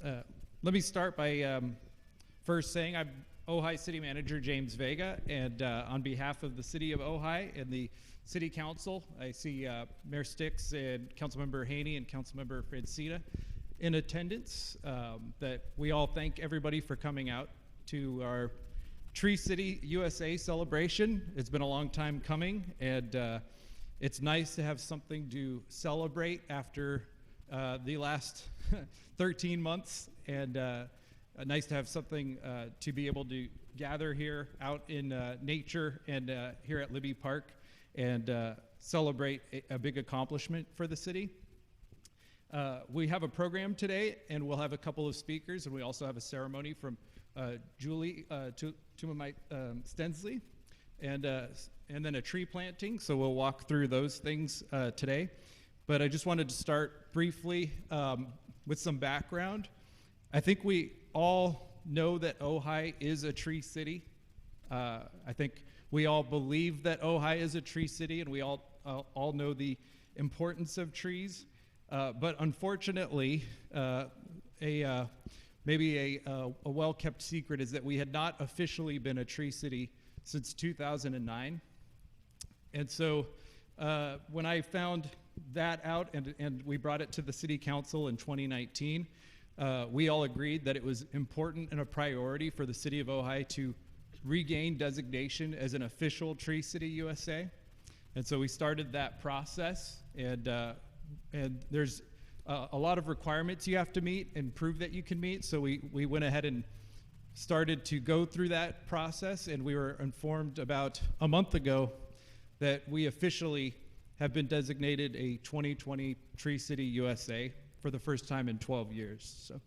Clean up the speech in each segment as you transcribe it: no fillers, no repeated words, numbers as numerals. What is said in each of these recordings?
Let me start by first saying I'm Ojai City Manager James Vega, and on behalf of the City of Ojai and the City Council, I see Mayor Sticks and Councilmember Haney and Councilmember Francina in attendance. That we all thank everybody for coming out to our Tree City USA celebration. It's been a long time coming, and it's nice to have something to celebrate after the last 13 months, and nice to have something to be able to gather here out in nature and here at Libbey Park and celebrate a big accomplishment for the city. We have a program today, and we'll have a couple of speakers, and we also have a ceremony from Julie Tumamait-Stenslie, and then a tree planting, so we'll walk through those things today. But I just wanted to start briefly with some background. I think we all know that Ojai is a tree city. I think we all believe that Ojai is a tree city, and we all know the importance of trees. But unfortunately, maybe a well-kept secret is that we had not officially been a tree city since 2009. And so when I found that out and we brought it to the City Council in 2019, we all agreed that it was important and a priority for the City of Ojai to regain designation as an official Tree City USA. And so we started that process, and there's a lot of requirements you have to meet and prove that you can meet. So we went ahead and started to go through that process, and we were informed about a month ago that we officially have been designated a 2020 Tree City USA for the first time in 12 years. So,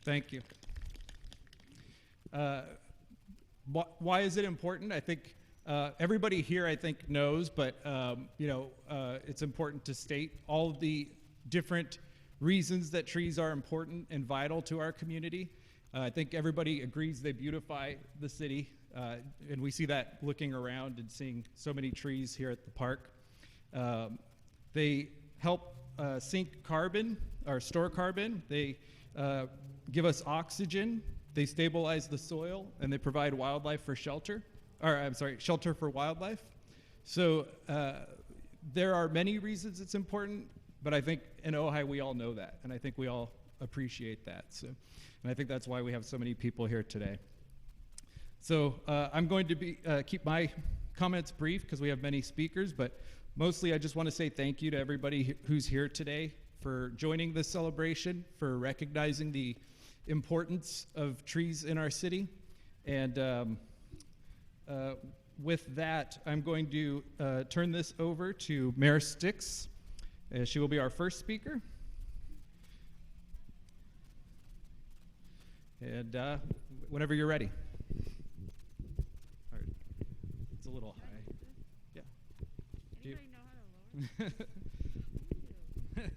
thank you. Why is it important? I think everybody here, I think, knows, but it's important to state all of the different reasons that trees are important and vital to our community. I think everybody agrees they beautify the city, and we see that looking around and seeing so many trees here at the park. They help sink carbon or store carbon. They give us oxygen. They stabilize the soil, and they provide wildlife for shelter. Shelter for wildlife. So there are many reasons it's important, but I think in Ojai we all know that, and I think we all appreciate that. So, and I think that's why we have so many people here today. So I'm going to keep my comments brief because we have many speakers, but mostly I just want to say thank you to everybody who's here today for joining this celebration, for recognizing the importance of trees in our city. And with that, I'm going to turn this over to Mayor Sticks. She will be our first speaker. And whenever you're ready. All right. It's a little high. Yeah. Anybody know how to lower it? Thank you.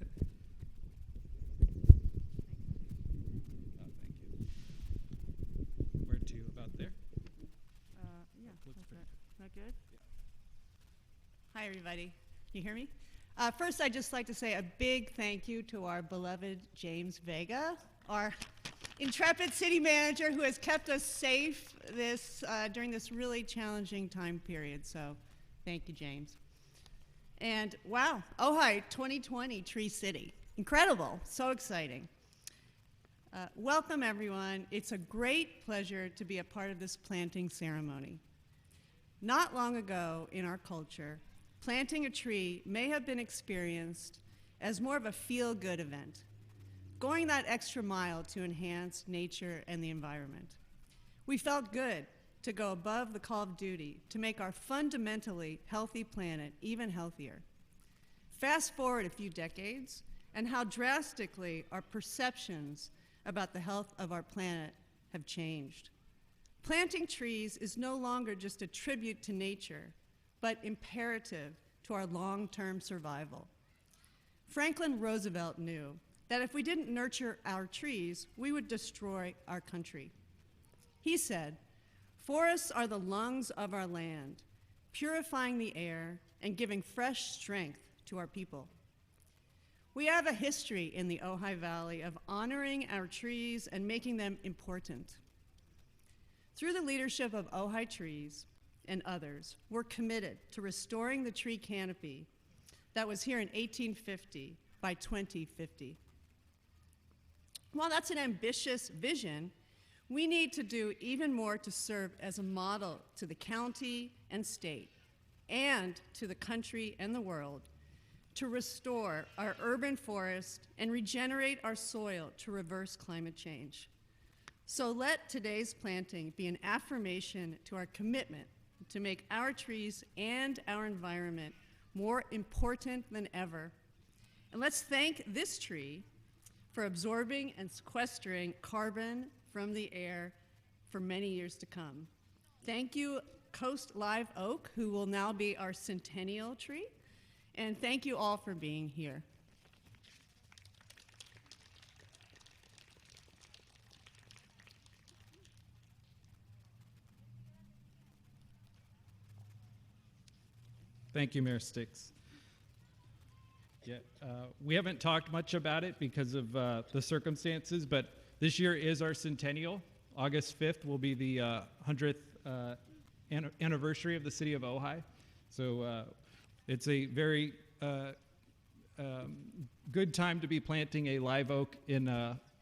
Where to? About there? Yeah, Looks that's pretty it. Is that good? Yeah. Hi, everybody. Can you hear me? First, I'd just like to say a big thank you to our beloved James Vega, our intrepid city manager who has kept us safe during this really challenging time period. So thank you, James. And wow, Ojai 2020 Tree City. Incredible, so exciting. Welcome, everyone. It's a great pleasure to be a part of this planting ceremony. Not long ago in our culture, planting a tree may have been experienced as more of a feel-good event, going that extra mile to enhance nature and the environment. We felt good to go above the call of duty to make our fundamentally healthy planet even healthier. Fast forward a few decades, and how drastically our perceptions about the health of our planet have changed. Planting trees is no longer just a tribute to nature, but imperative to our long-term survival. Franklin Roosevelt knew that if we didn't nurture our trees, we would destroy our country. He said, "Forests are the lungs of our land, purifying the air and giving fresh strength to our people." We have a history in the Ojai Valley of honoring our trees and making them important. Through the leadership of Ojai Trees and others, we're committed to restoring the tree canopy that was here in 1850 by 2050. While that's an ambitious vision, we need to do even more to serve as a model to the county and state and to the country and the world to restore our urban forest and regenerate our soil to reverse climate change. So let today's planting be an affirmation to our commitment to make our trees and our environment more important than ever. And let's thank this tree for absorbing and sequestering carbon from the air for many years to come. Thank you, Coast Live Oak, who will now be our Centennial Tree. And thank you all for being here. Thank you, Mayor Sticks. Yeah, we haven't talked much about it because of the circumstances, but this year is our centennial. August 5th will be the 100th anniversary of the City of Ojai. So it's a very good time to be planting a live oak in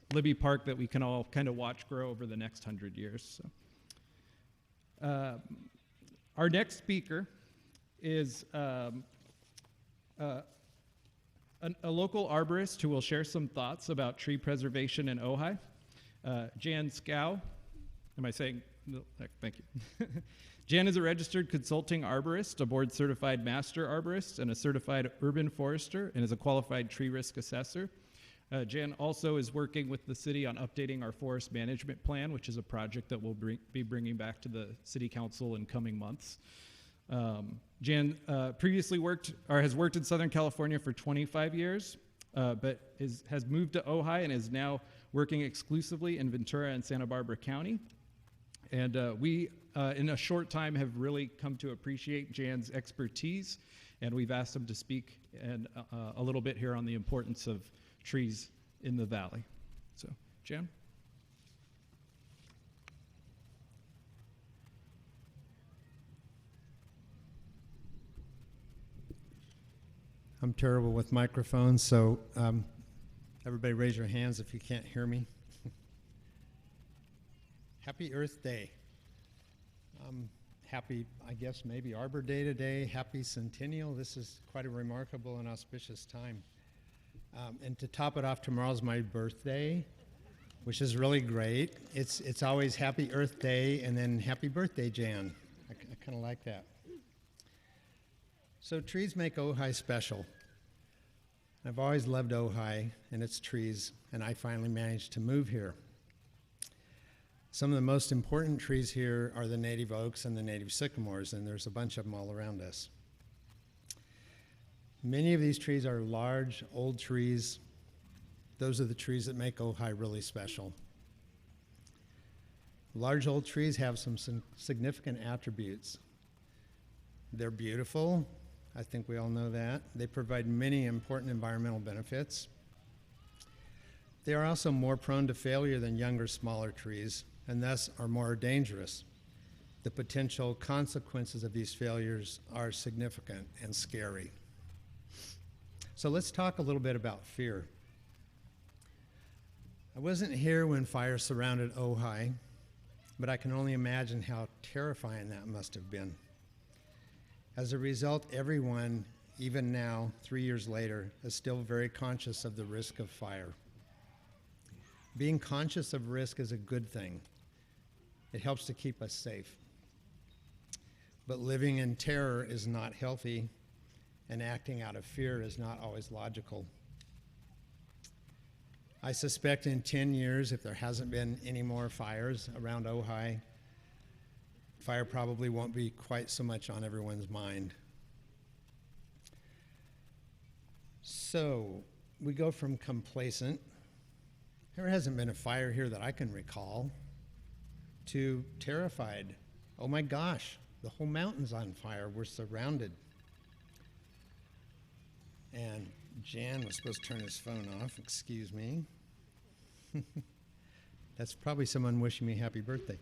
Libbey Park that we can all kind of watch grow over the next 100 years. So. Our next speaker is a local arborist who will share some thoughts about tree preservation in Ojai. Jan Scow, am I saying? No, thank you. Jan is a registered consulting arborist, a board-certified master arborist, and a certified urban forester, and is a qualified tree risk assessor. Jan also is working with the city on updating our forest management plan, which is a project that we'll be bringing back to the city council in coming months. Jan previously has worked in Southern California for 25 years, but has moved to Ojai and is now working exclusively in Ventura and Santa Barbara County. And we, in a short time, have really come to appreciate Jan's expertise, and we've asked him to speak a little bit here on the importance of trees in the valley. So, Jan? I'm terrible with microphones, so everybody raise your hands if you can't hear me. Happy Earth Day. Happy, I guess, maybe Arbor Day today. Happy Centennial. This is quite a remarkable and auspicious time. And to top it off, tomorrow's my birthday, which is really great. It's always Happy Earth Day and then Happy Birthday, Jan. I kind of like that. So trees make Ojai special. I've always loved Ojai and its trees, and I finally managed to move here. Some of the most important trees here are the native oaks and the native sycamores, and there's a bunch of them all around us. Many of these trees are large, old trees. Those are the trees that make Ojai really special. Large old trees have some significant attributes. They're beautiful. I think we all know that. They provide many important environmental benefits. They are also more prone to failure than younger, smaller trees, and thus are more dangerous. The potential consequences of these failures are significant and scary. So let's talk a little bit about fear. I wasn't here when fire surrounded Ojai, but I can only imagine how terrifying that must have been. As a result, everyone, even now, 3 years later, is still very conscious of the risk of fire. Being conscious of risk is a good thing. It helps to keep us safe. But living in terror is not healthy, and acting out of fear is not always logical. I suspect in 10 years, if there hasn't been any more fires around Ojai, fire probably won't be quite so much on everyone's mind. So we go from complacent, there hasn't been a fire here that I can recall, to terrified. Oh my gosh, the whole mountain's on fire, we're surrounded. And Jan was supposed to turn his phone off. Excuse me. That's probably someone wishing me happy birthday.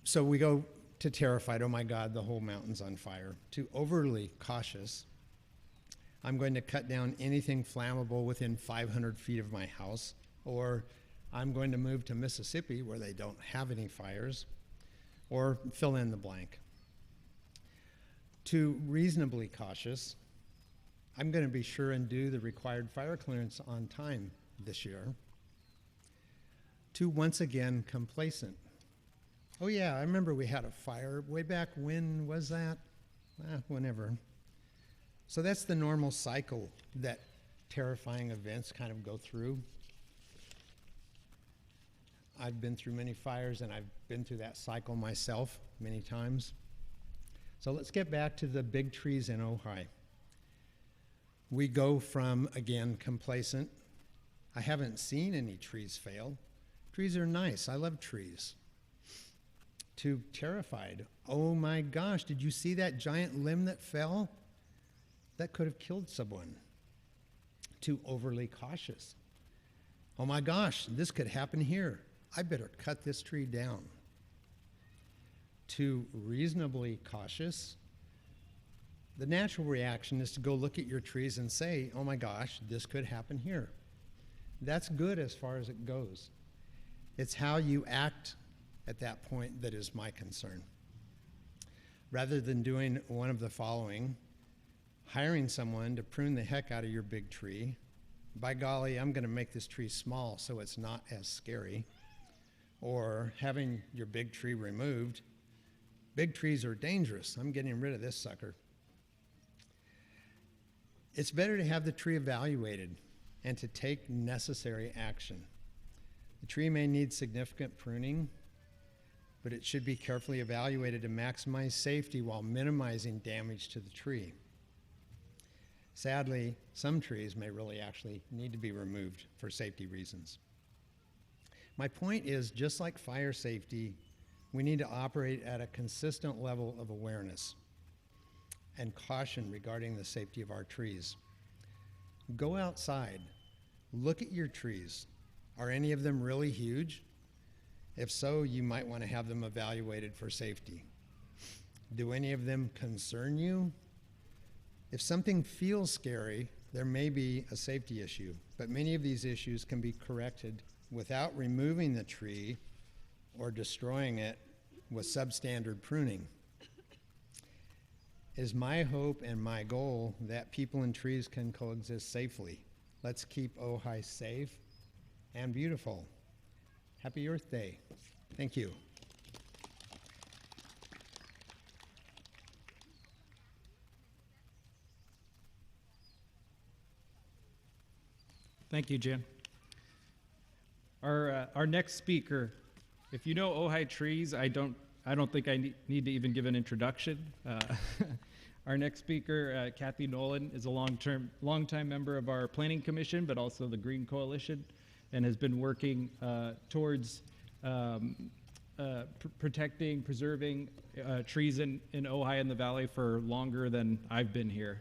So we go to terrified, oh my God, the whole mountain's on fire, to overly cautious. I'm going to cut down anything flammable within 500 feet of my house, or I'm going to move to Mississippi where they don't have any fires, or fill in the blank. To reasonably cautious, I'm going to be sure and do the required fire clearance on time this year. To once again complacent. Oh yeah, I remember we had a fire way back. When was that? Whenever. So that's the normal cycle that terrifying events kind of go through. I've been through many fires, and I've been through that cycle myself many times. So let's get back to the big trees in Ojai. We go from, again, complacent. I haven't seen any trees fail. Trees are nice. I love trees. To terrified. Oh my gosh, did you see that giant limb that fell? That could have killed someone. To overly cautious. Oh my gosh, this could happen here. I better cut this tree down. To reasonably cautious. The natural reaction is to go look at your trees and say, oh my gosh, this could happen here. That's good as far as it goes. It's how you act at that point that is my concern. Rather than doing one of the following, hiring someone to prune the heck out of your big tree, by golly, I'm going to make this tree small so it's not as scary, or having your big tree removed. Big trees are dangerous. I'm getting rid of this sucker. It's better to have the tree evaluated and to take necessary action. The tree may need significant pruning, but it should be carefully evaluated to maximize safety while minimizing damage to the tree. Sadly, some trees may really actually need to be removed for safety reasons. My point is, just like fire safety, we need to operate at a consistent level of awareness and caution regarding the safety of our trees. Go outside, look at your trees. Are any of them really huge? If so, you might want to have them evaluated for safety. Do any of them concern you? If something feels scary, there may be a safety issue, but many of these issues can be corrected without removing the tree or destroying it with substandard pruning. It is my hope and my goal that people and trees can coexist safely. Let's keep Ojai safe and beautiful. Happy Earth Day. Thank you. Thank you, Jan. Our next speaker, if you know Ojai trees, I don't think I need to even give an introduction. Our next speaker, Kathy Nolan, is a long-time member of our Planning Commission, but also the Green Coalition, and has been working towards protecting, preserving trees in Ojai and the Valley for longer than I've been here.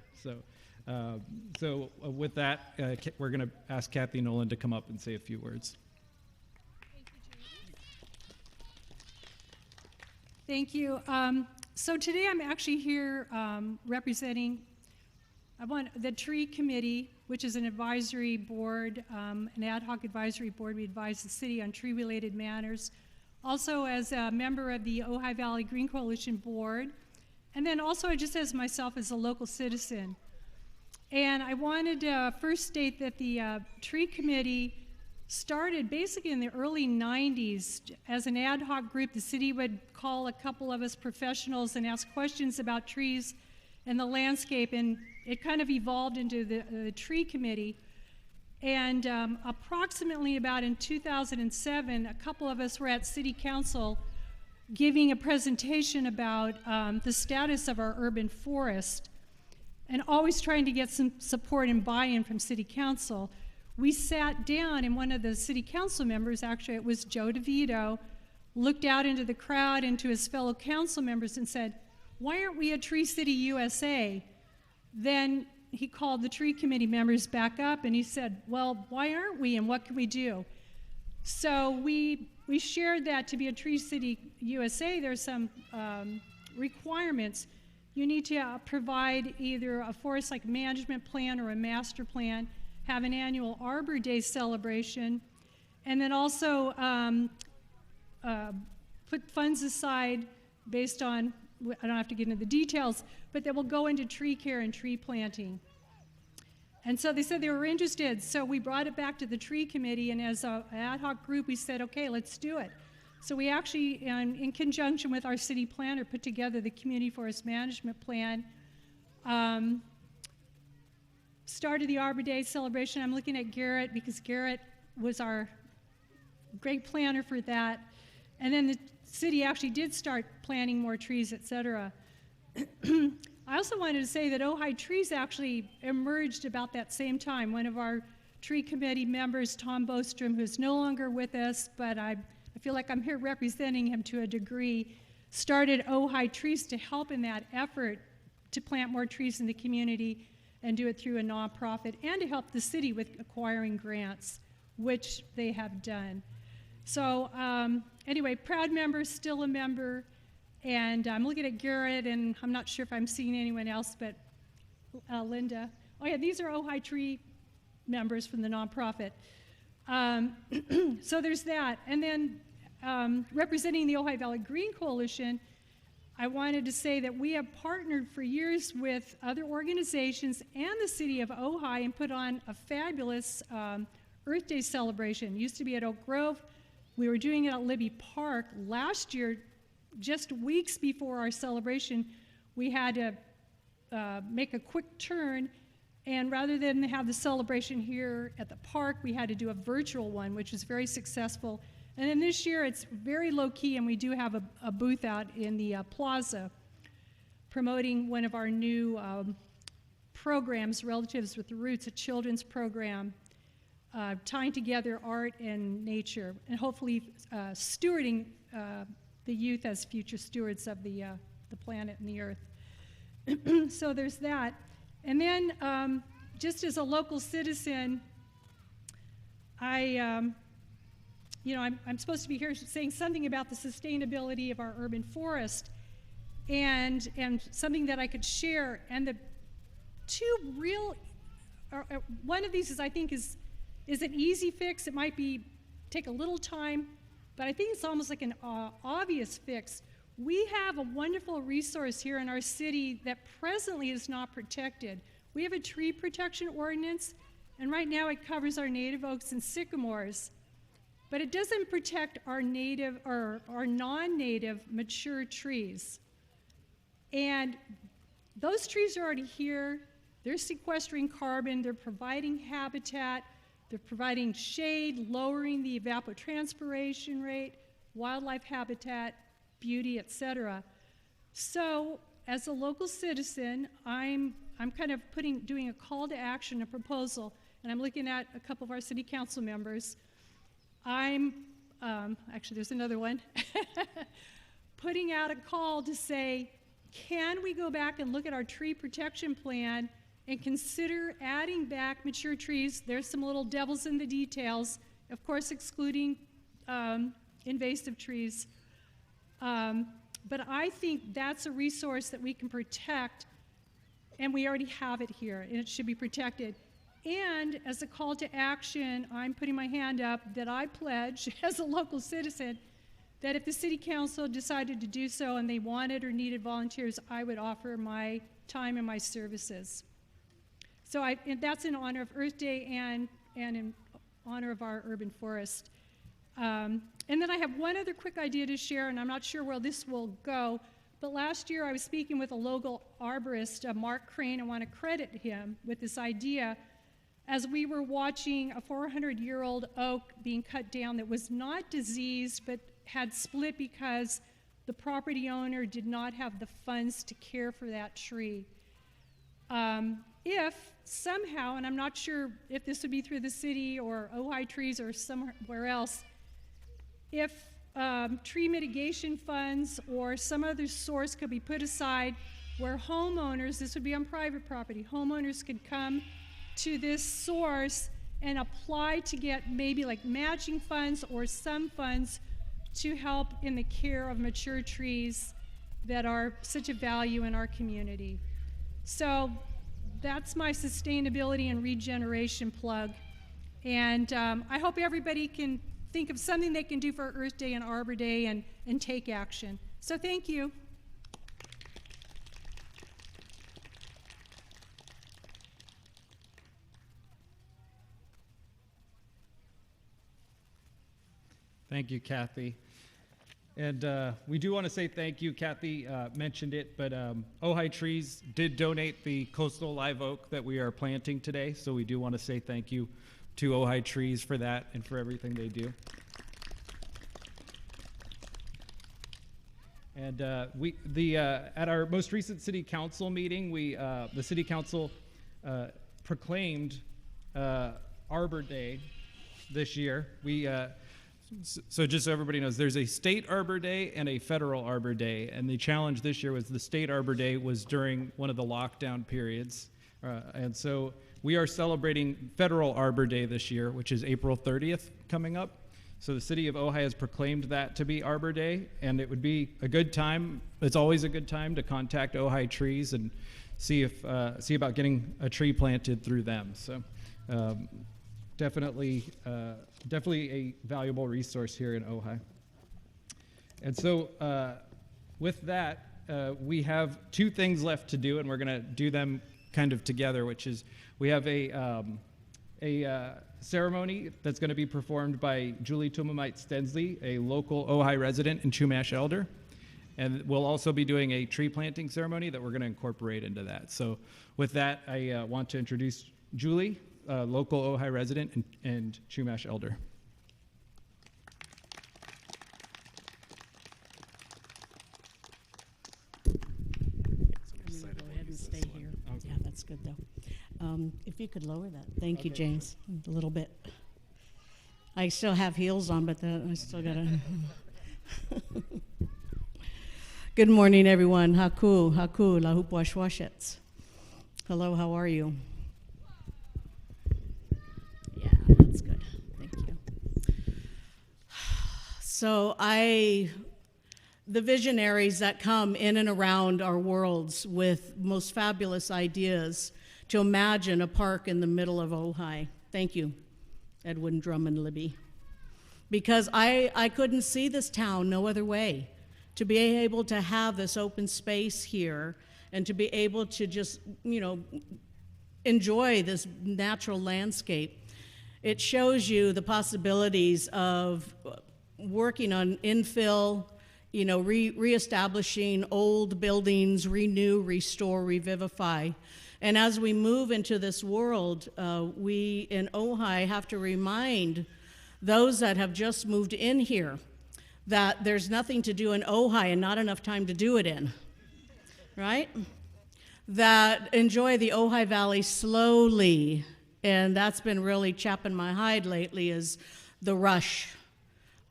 So with that, we're going to ask Kathy Nolan to come up and say a few words. Thank you. So today I'm actually here representing the Tree Committee, which is an advisory board, an ad hoc advisory board. We advise the city on tree-related matters. Also as a member of the Ojai Valley Green Coalition Board, and then also just as myself as a local citizen. And I wanted to first state that the Tree Committee started basically in the early 90s as an ad hoc group. The city would call a couple of us professionals and ask questions about trees and the landscape, and it kind of evolved into the Tree Committee. And approximately about in 2007, a couple of us were at City Council giving a presentation about the status of our urban forest, and always trying to get some support and buy-in from City Council. We sat down, and one of the City Council members, actually it was Joe DeVito, looked out into the crowd and to his fellow council members and said, "Why aren't we a Tree City USA?" Then he called the tree committee members back up and he said, well, why aren't we and what can we do? So we shared that to be a Tree City USA, there's some requirements. You need to provide either a forest like management plan or a master plan, have an annual Arbor Day celebration, and then also put funds aside based on, I don't have to get into the details, but that will go into tree care and tree planting. And so they said they were interested, so we brought it back to the tree committee, and as an ad hoc group, we said, okay, let's do it. So we actually, in conjunction with our city planner, put together the community forest management plan, started the Arbor Day celebration. I'm looking at Garrett because Garrett was our great planner for that. And then the city actually did start planting more trees, et cetera. I also wanted to say that Ojai Trees actually emerged about that same time. One of our tree committee members, Tom Bostrom, who's no longer with us, but I feel like I'm here representing him to a degree, started Ojai Trees to help in that effort to plant more trees in the community and do it through a nonprofit and to help the city with acquiring grants, which they have done. So anyway, proud member, still a member. And I'm looking at Garrett, and I'm not sure if I'm seeing anyone else, but Linda. Oh yeah, these are Ojai Tree members from the nonprofit. So there's that. And then representing the Ojai Valley Green Coalition, I wanted to say that we have partnered for years with other organizations and the city of Ojai and put on a fabulous Earth Day celebration. It used to be at Oak Grove. We were doing it at Libbey Park. Last year, just weeks before our celebration, we had to make a quick turn, and rather than have the celebration here at the park, we had to do a virtual one, which was very successful. And then this year, it's very low-key, and we do have a booth out in the plaza promoting one of our new programs, Relatives with the Roots, a children's program, tying together art and nature, and hopefully stewarding the youth as future stewards of the planet and the earth. So there's that. And then just as a local citizen, I'm supposed to be here saying something about the sustainability of our urban forest and something that I could share. And the two real, one of these is I think is an easy fix. It might take a little time, but I think it's almost like an obvious fix. We have a wonderful resource here in our city that presently is not protected. We have a tree protection ordinance, and right now it covers our native oaks and sycamores, but it doesn't protect our native or our non-native mature trees. And those trees are already here. They're sequestering carbon, they're providing habitat, they're providing shade, lowering the evapotranspiration rate, wildlife habitat, beauty, et cetera. So as a local citizen, I'm kind of doing a call to action, a proposal, and I'm looking at a couple of our city council members. Actually there's another one, putting out a call to say, can we go back and look at our tree protection plan and consider adding back mature trees? There's some little devils in the details, of course excluding invasive trees. But I think that's a resource that we can protect, and we already have it here, and it should be protected. And as a call to action, I'm putting my hand up that I pledge as a local citizen that if the city council decided to do so and they wanted or needed volunteers, I would offer my time and my services. So and that's in honor of Earth Day and in honor of our urban forest. And then I have one other quick idea to share, and I'm not sure where this will go, but last year I was speaking with a local arborist, Mark Crane. I want to credit him with this idea as we were watching a 400-year-old oak being cut down that was not diseased but had split because the property owner did not have the funds to care for that tree. If somehow, and I'm not sure if this would be through the city or Ojai Trees or somewhere else, if tree mitigation funds or some other source could be put aside where homeowners, this would be on private property, homeowners could come to this source and apply to get maybe like matching funds or some funds to help in the care of mature trees that are such a value in our community. So that's my sustainability and regeneration plug. And I hope everybody can think of something they can do for Earth Day and Arbor Day and take action. So thank you. Thank you, Kathy. And we do want to say thank you. Kathy mentioned it, but Ojai Trees did donate the coastal live oak that we are planting today. So we do want to say thank you to Ojai Trees for that and for everything they do. And at our most recent city council meeting, the city council proclaimed Arbor Day this year. So just so everybody knows, there's a state Arbor Day and a federal Arbor Day, and the challenge this year was the state Arbor Day was during one of the lockdown periods, and so we are celebrating federal Arbor Day this year, which is April 30th coming up. So the city of Ojai has proclaimed that to be Arbor Day, and it would be a good time. It's always a good time to contact Ojai Trees and see about getting a tree planted through them. So. Definitely a valuable resource here in Ojai. And so with that, we have two things left to do, and we're going to do them kind of together, which is we have a ceremony that's going to be performed by Julie Tumamait-Stenslie, a local Ojai resident and Chumash elder. And we'll also be doing a tree planting ceremony that we're going to incorporate into that. So with that, I want to introduce Julie, local Ojai resident and Chumash elder. I'm going to go ahead and stay here. Okay. Yeah, that's good though. If you could lower that. Thank you, James. A little bit. I still have heels on, but I still got to. Good morning, everyone. Haku, lahupwashwashets. Hello, how are you? Yeah, that's good. Thank you. So the visionaries that come in and around our worlds with most fabulous ideas to imagine a park in the middle of Ojai. Thank you, Edwin Drummond Libbey. Because I couldn't see this town no other way. To be able to have this open space here and to be able to just, enjoy this natural landscape. It shows you the possibilities of working on infill, reestablishing old buildings, renew, restore, revivify. And as we move into this world, we in Ojai have to remind those that have just moved in here that there's nothing to do in Ojai and not enough time to do it in, right? That enjoy the Ojai Valley slowly, and that's been really chapping my hide lately, is the rush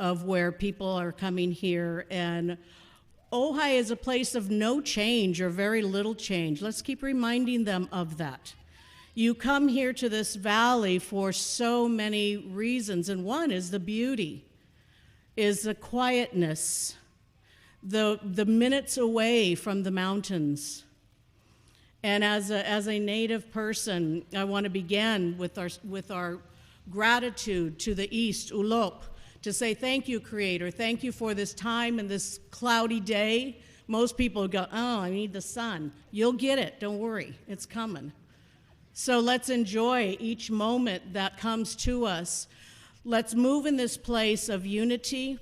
of where people are coming here. And Ojai is a place of no change or very little change. Let's keep reminding them of that. You come here to this valley for so many reasons, and one is the beauty, is the quietness, the minutes away from the mountains. And as a Native person, I want to begin with our gratitude to the East, Ulop, to say thank you, Creator. Thank you for this time and this cloudy day. Most people go, oh, I need the sun. You'll get it. Don't worry. It's coming. So let's enjoy each moment that comes to us. Let's move in this place of unity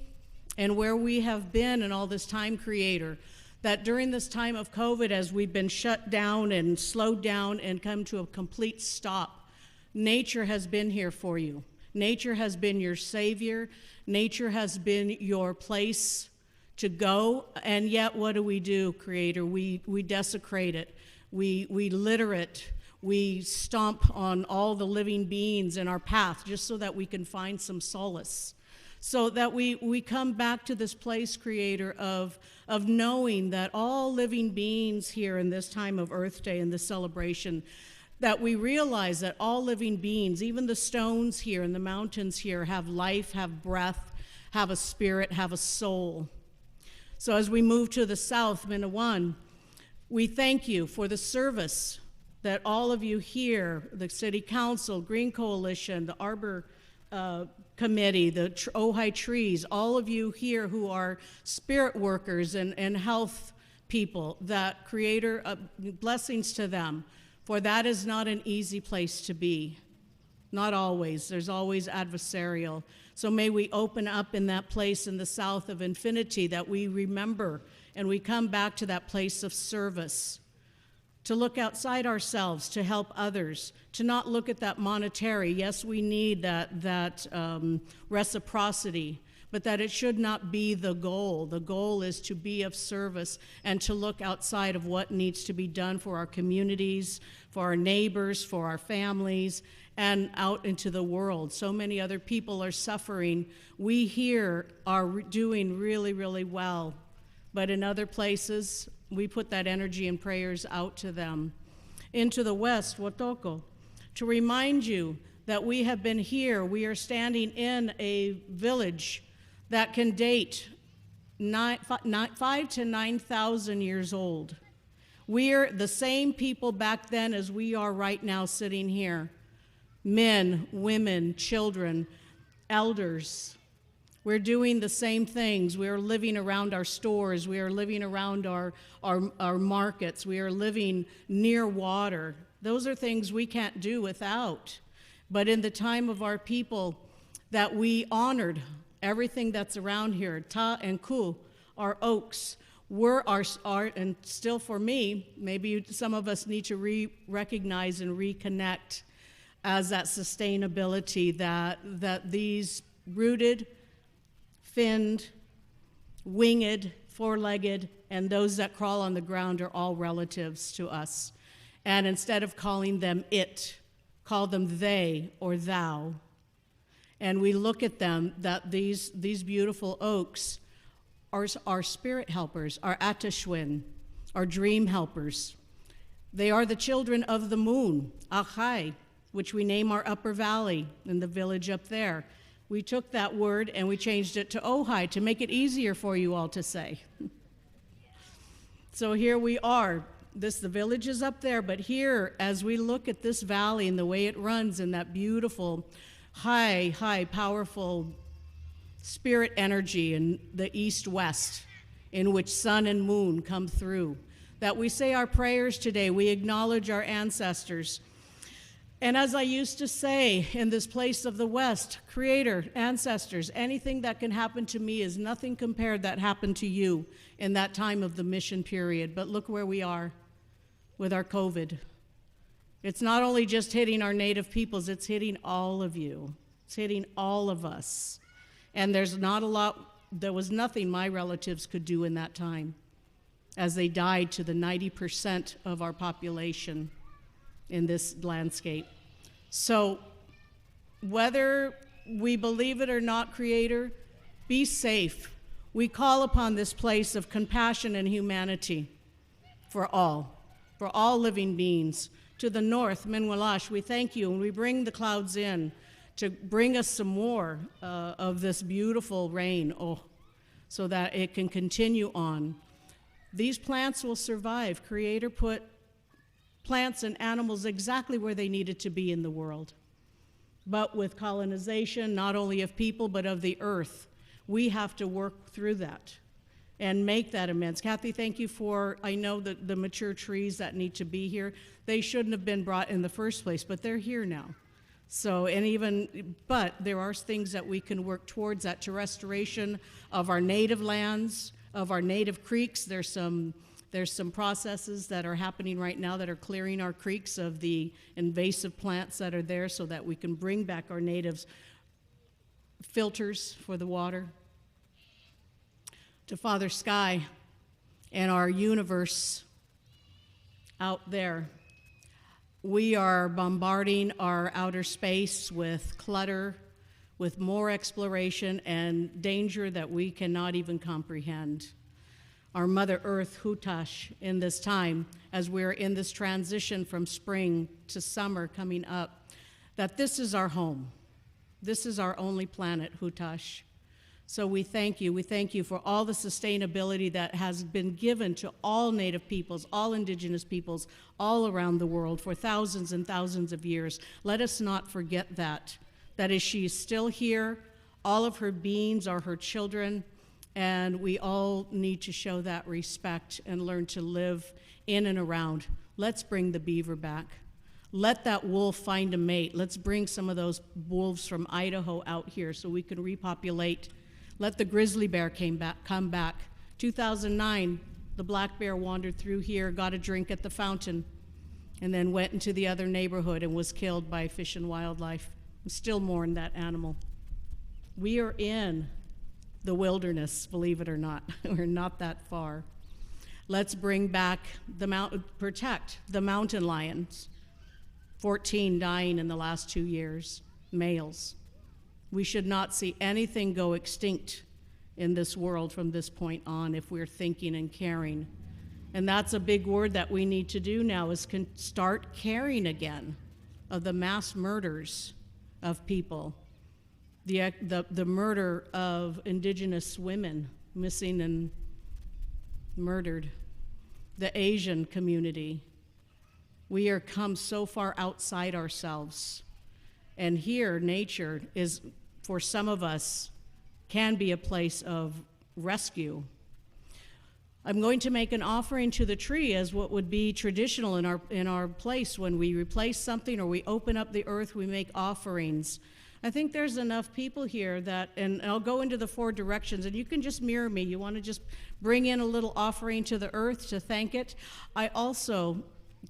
and where we have been in all this time, Creator, that during this time of COVID, as we've been shut down and slowed down and come to a complete stop, nature has been here for you. Nature has been your savior. Nature has been your place to go. And yet, what do, Creator? We desecrate it. We litter it. We stomp on all the living beings in our path just so that we can find some solace, so that we come back to this place, Creator, of knowing that all living beings here in this time of Earth Day and this celebration, that we realize that all living beings, even the stones here and the mountains here, have life, have breath, have a spirit, have a soul. So as we move to the south, Minowan, we thank you for the service that all of you here, the City Council, Green Coalition, the Arbor Committee, the Ojai Trees, all of you here who are spirit workers and health people, that Creator, blessings to them, for that is not an easy place to be. Not always. There's always adversarial. So may we open up in that place in the south of infinity, that we remember and we come back to that place of service, to look outside ourselves, to help others, to not look at that monetary. Yes, we need that reciprocity, but that it should not be the goal. The goal is to be of service and to look outside of what needs to be done for our communities, for our neighbors, for our families, and out into the world. So many other people are suffering. We here are doing really, really well, but in other places, we put that energy and prayers out to them. Into the west, Wotoko, to remind you that we have been here. We are standing in a village that can date 5,000 to 9,000 years old. We're the same people back then as we are right now sitting here. Men, women, children, elders. We're doing the same things. We are living around our stores. We are living around our markets. We are living near water. Those are things we can't do without. But in the time of our people, that we honored everything that's around here. Ta and Ku, our oaks, were our, and still for me, maybe some of us need to recognize and reconnect as that sustainability, that these rooted, finned, winged, four-legged, and those that crawl on the ground are all relatives to us. And instead of calling them it, call them they or thou. And we look at them, that these beautiful oaks are spirit helpers, are atashwin, are dream helpers. They are the children of the moon, Ojai, which we name our upper valley in the village up there. We took that word and we changed it to Ojai to make it easier for you all to say. So here we are. The village is up there, but here, as we look at this valley and the way it runs in that beautiful, high, powerful spirit energy in the east-west, in which sun and moon come through, that we say our prayers today, we acknowledge our ancestors. And as I used to say in this place of the West, Creator, ancestors, anything that can happen to me is nothing compared that happened to you in that time of the mission period. But look where we are with our COVID. It's not only just hitting our native peoples, it's hitting all of you. It's hitting all of us. And there was nothing my relatives could do in that time, as they died to the 90% of our population in this landscape. So whether we believe it or not, Creator, be safe. We call upon this place of compassion and humanity for all living beings. To the north, Minwalash, we thank you, and we bring the clouds in to bring us some more of this beautiful rain, so that it can continue on. These plants will survive. Creator put plants and animals exactly where they needed to be in the world. But with colonization, not only of people, but of the earth, we have to work through that and make that amends. Kathy, thank you for, I know that the mature trees that need to be here, they shouldn't have been brought in the first place, but they're here now. So, but there are things that we can work towards, that to restoration of our native lands, of our native creeks. There's some processes that are happening right now that are clearing our creeks of the invasive plants that are there, so that we can bring back our natives filters for the water. To Father Sky and our universe out there, we are bombarding our outer space with clutter, with more exploration and danger that we cannot even comprehend. Our Mother Earth, Hutash, in this time, as we're in this transition from spring to summer coming up, that this is our home. This is our only planet, Hutash. So we thank you. We thank you for all the sustainability that has been given to all Native peoples, all Indigenous peoples, all around the world for thousands and thousands of years. Let us not forget that. That is, she is still here. All of her beings are her children, and we all need to show that respect and learn to live in and around. Let's bring the beaver back. Let that wolf find a mate. Let's bring some of those wolves from Idaho out here so we can repopulate. Let the grizzly bear come back. 2009, the black bear wandered through here, got a drink at the fountain, and then went into the other neighborhood and was killed by Fish and Wildlife. We still mourn that animal. We are in the wilderness, believe it or not. We're not that far. Let's bring back protect the mountain lions. 14 dying in the last 2 years, males. We should not see anything go extinct in this world from this point on if we're thinking and caring. And that's a big word that we need to do now, is start caring again of the mass murders of people, the murder of Indigenous women missing and murdered, the Asian community. We are come so far outside ourselves. And here, nature is, for some of us, can be a place of rescue. I'm going to make an offering to the tree as what would be traditional in our place. When we replace something or we open up the earth, we make offerings. I think there's enough people here that, and I'll go into the 4 directions, and you can just mirror me. You want to just bring in a little offering to the earth to thank it. I also,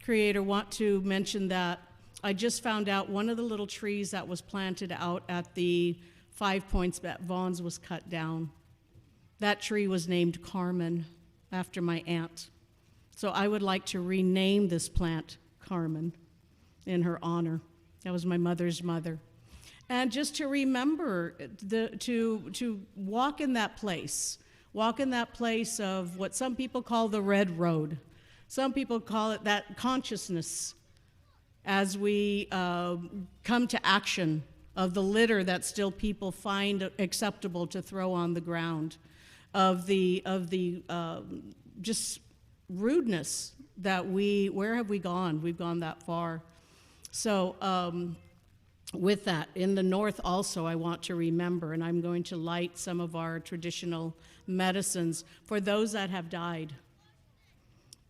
Creator, want to mention that I just found out one of the little trees that was planted out at the 5 Points at Vaughn's was cut down. That tree was named Carmen, after my aunt. So I would like to rename this plant Carmen in her honor. That was my mother's mother. And just to remember to walk in that place of what some people call the red road. Some people call it that consciousness as we come to action of the litter that still people find acceptable to throw on the ground, of the just rudeness that where have we gone? We've gone that far. So with that, in the north also I want to remember, and I'm going to light some of our traditional medicines for those that have died.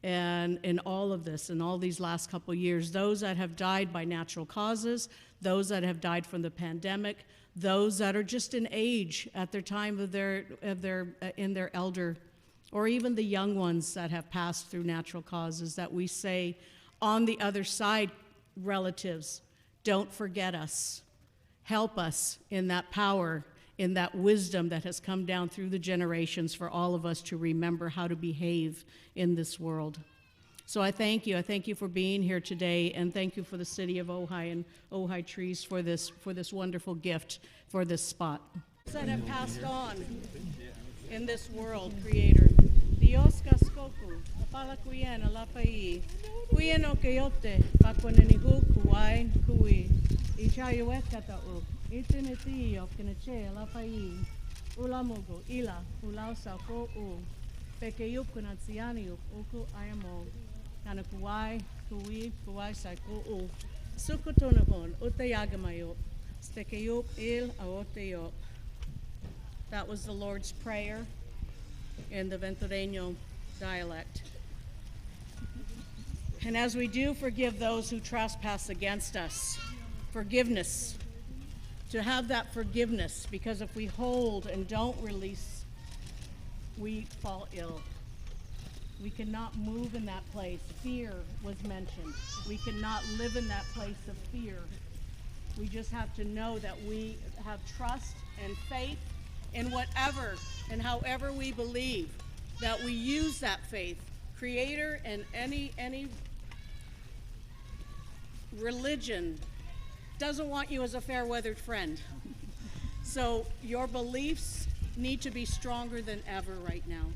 And in all of this, in all these last couple of years, those that have died by natural causes, those that have died from the pandemic, those that are just in age at their time in their elder, or even the young ones that have passed through natural causes, that we say, on the other side, relatives, don't forget us. Help us in that power, in that wisdom that has come down through the generations for all of us to remember how to behave in this world. So I thank you. I thank you for being here today, and thank you for the City of Ojai and Ojai Trees for this wonderful gift for this spot. That have passed on in this world, Creator. Dios kaskoku, apala kuyen alapai, kuyen okeyote, pakonenihu kuwai kui, ichayuekatau, itiniti okeneche alapai, ulamugo ila ulausako u, pekeyup kunatsiani uku ayamo, kanakuwai kuwai saiko u, sukutonahon utayagamayo, stekeyup il aoteyop. That was the Lord's Prayer in the Ventureño dialect. And as we do forgive those who trespass against us, forgiveness, to have that forgiveness, because if we hold and don't release, we fall ill. We cannot move in that place. Fear was mentioned. We cannot live in that place of fear. We just have to know that we have trust and faith in whatever and however we believe, that we use that faith. Creator and any religion doesn't want you as a fair-weathered friend. So your beliefs need to be stronger than ever right now.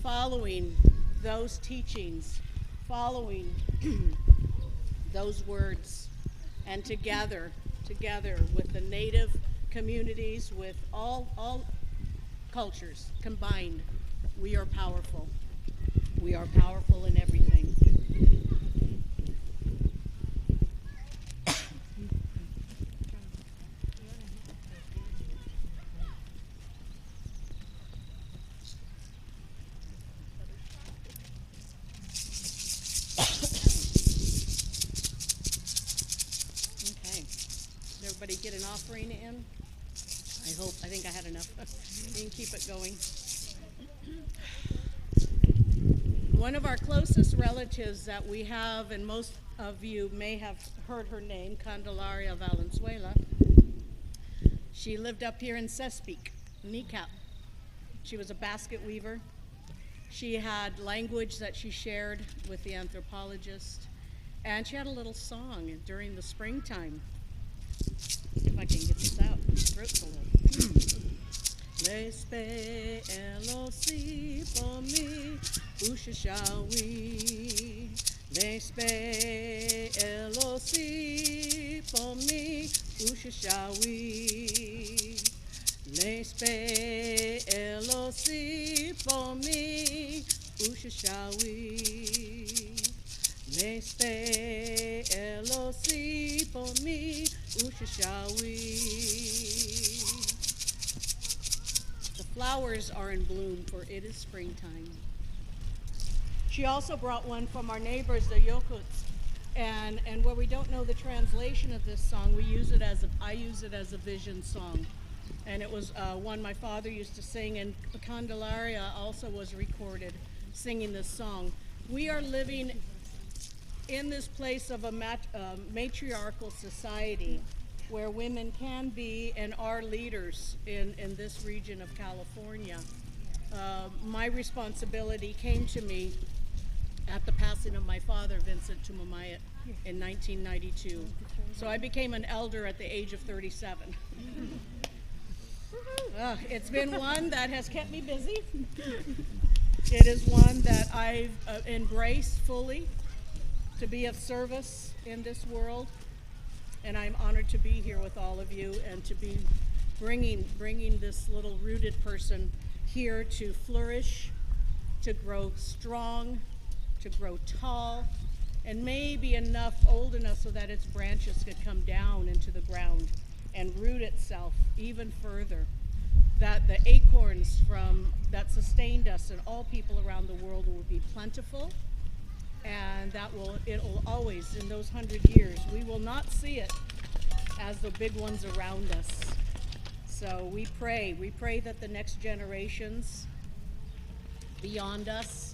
Following those teachings, following those words, and together with the Native communities, with all cultures combined, we are powerful. We are powerful in everything. Okay. Did everybody get an offering in? I think I had enough. We can keep it going. One of our closest relatives that we have, and most of you may have heard her name, Candelaria Valenzuela. She lived up here in Chesapeake, Kneecap. She was a basket weaver. She had language that she shared with the anthropologist, and she had a little song during the springtime. If I can get this out, my throat's a little. Lespe elosi for me, Ushashawi. Lespe elosi for me, Ushashawi. Lespe elosi for me, Ushashawi. Lespe elosi for me, Ushashawi. The flowers are in bloom, for it is springtime. She also brought one from our neighbors, the Yokuts, and where we don't know the translation of this song, I use it as a vision song. And it was one my father used to sing, and Candelaria also was recorded singing this song. We are living in this place of a matriarchal society where women can be and are leaders in this region of California. My responsibility came to me at the passing of my father, Vincent Tumamait, in 1992. So I became an elder at the age of 37. It's been one that has kept me busy. It is one that I've embraced fully to be of service in this world. And I'm honored to be here with all of you and to be bringing this little rooted person here to flourish, to grow strong, to grow tall, and maybe old enough so that its branches could come down into the ground and root itself even further. That the acorns that sustained us and all people around the world will be plentiful, and it will always, in those 100 years, we will not see it as the big ones around us. So we pray that the next generations beyond us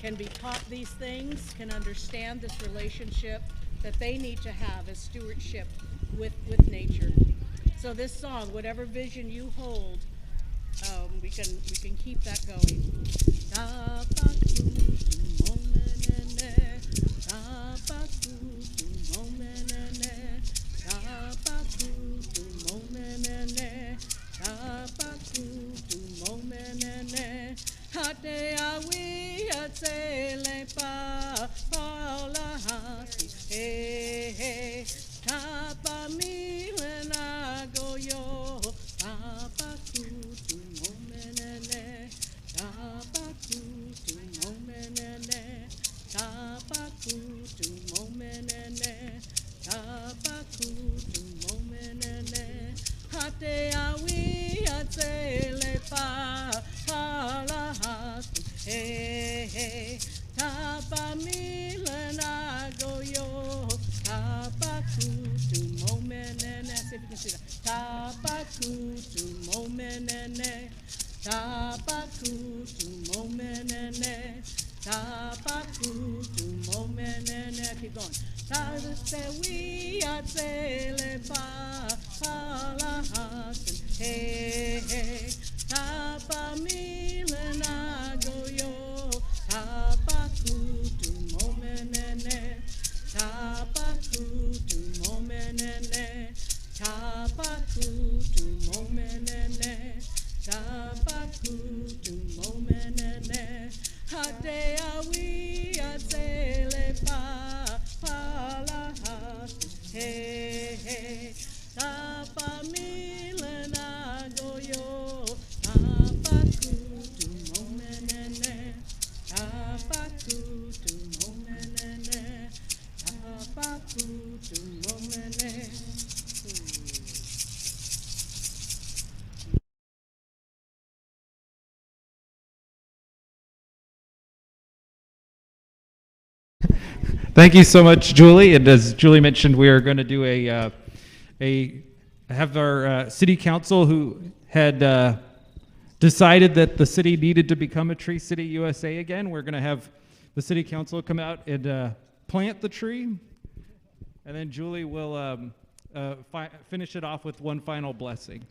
can be taught these things, can understand this relationship that they need to have as stewardship with nature. So this song, whatever vision you hold, we can keep that going. Hate awi atele pa paula hasi he tapa mi lena goyo tapa kutu momenene tapa kutu momenene tapa kutu momenene tapa kutu momenene hate awi atele pa paula hasi he tapa mi lena goyo tapa kutu momenene. See if you can see that. Tapa kutu momenene. Tapa kutu momenene. Tapa kutu momenene. Keep going. Tase we atele pa la hasen. Hey hey. Tapa mi lena goyo. Tapa kutu momenene. Tapa kutu momenene. Tapa kutu momenene. Thank you so much, Julie. And as Julie mentioned, we are going to do have our city council who had decided that the city needed to become a Tree City USA again. We're going to have the city council come out and plant the tree. And then Julie will finish it off with one final blessing.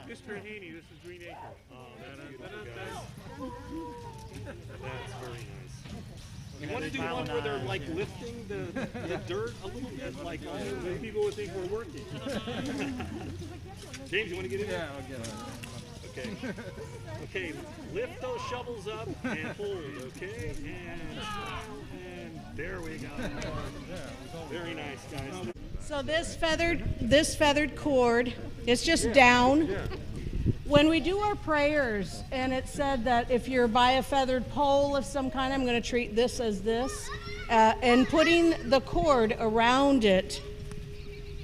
Mr. Haney, this is Green Acre. Oh, that's very nice. You want to do one where they're like lifting the dirt a little bit, like people would think we're working. James, you want to get in there? Yeah, I'll get in. Okay. Okay, lift those shovels up and hold, okay? And there we go. Very nice, guys. So this feathered cord, it's just down. When we do our prayers, and it said that if you're by a feathered pole of some kind, I'm going to treat this as this, and putting the cord around it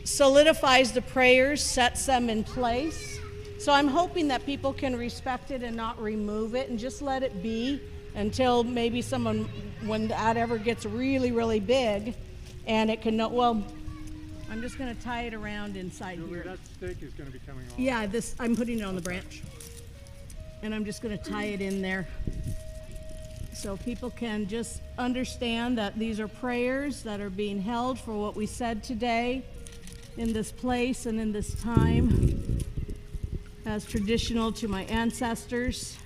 solidifies the prayers, sets them in place. So I'm hoping that people can respect it and not remove it and just let it be until maybe someone, when that ever gets really, really big, and it can know, well, I'm just going to tie it around inside here. That stake is going to be coming off. Yeah, I'm putting it on the branch. And I'm just going to tie it in there. So people can just understand that these are prayers that are being held for what we said today in this place and in this time, as traditional to my ancestors,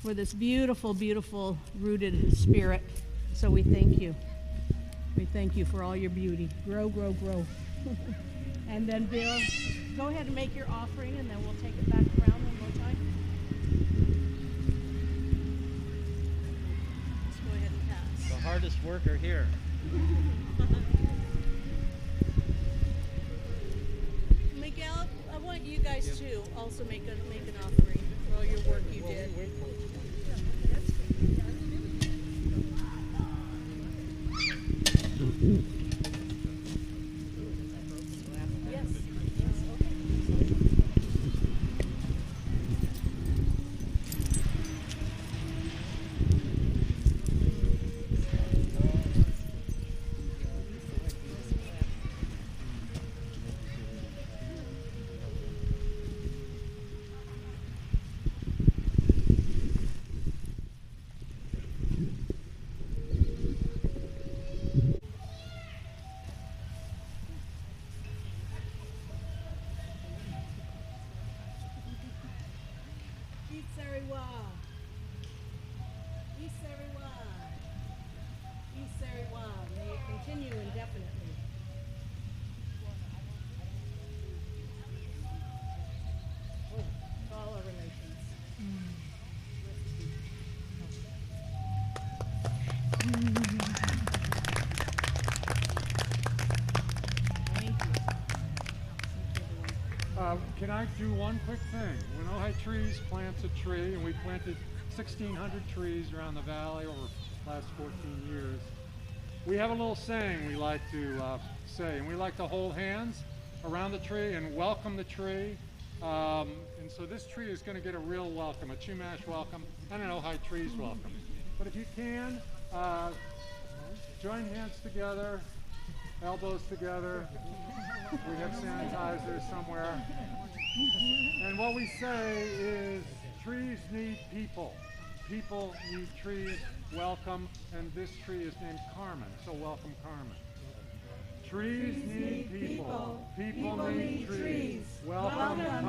for this beautiful, beautiful rooted spirit. So we thank you. We thank you for all your beauty. Grow, grow, grow. And then Bill, go ahead and make your offering, and then we'll take it back around one more time. Let's go ahead and pass. The hardest worker here. Miguel, I want you guys to also make an offering for all your work you did. May it continue indefinitely. All our relations. Can I do one quick thing? When Ojai Trees plants a tree, and we planted 1,600 trees around the valley over the last 14 years, we have a little saying we like to say, and we like to hold hands around the tree and welcome the tree. And so this tree is going to get a real welcome, a Chumash welcome, and an Ojai Trees welcome. But if you can, join hands together, elbows together. We have sanitizer somewhere. And what we say is, trees need people. People need trees. Welcome. And this tree is named Carmen, so welcome Carmen. Trees need people. People need trees. Welcome Carmen.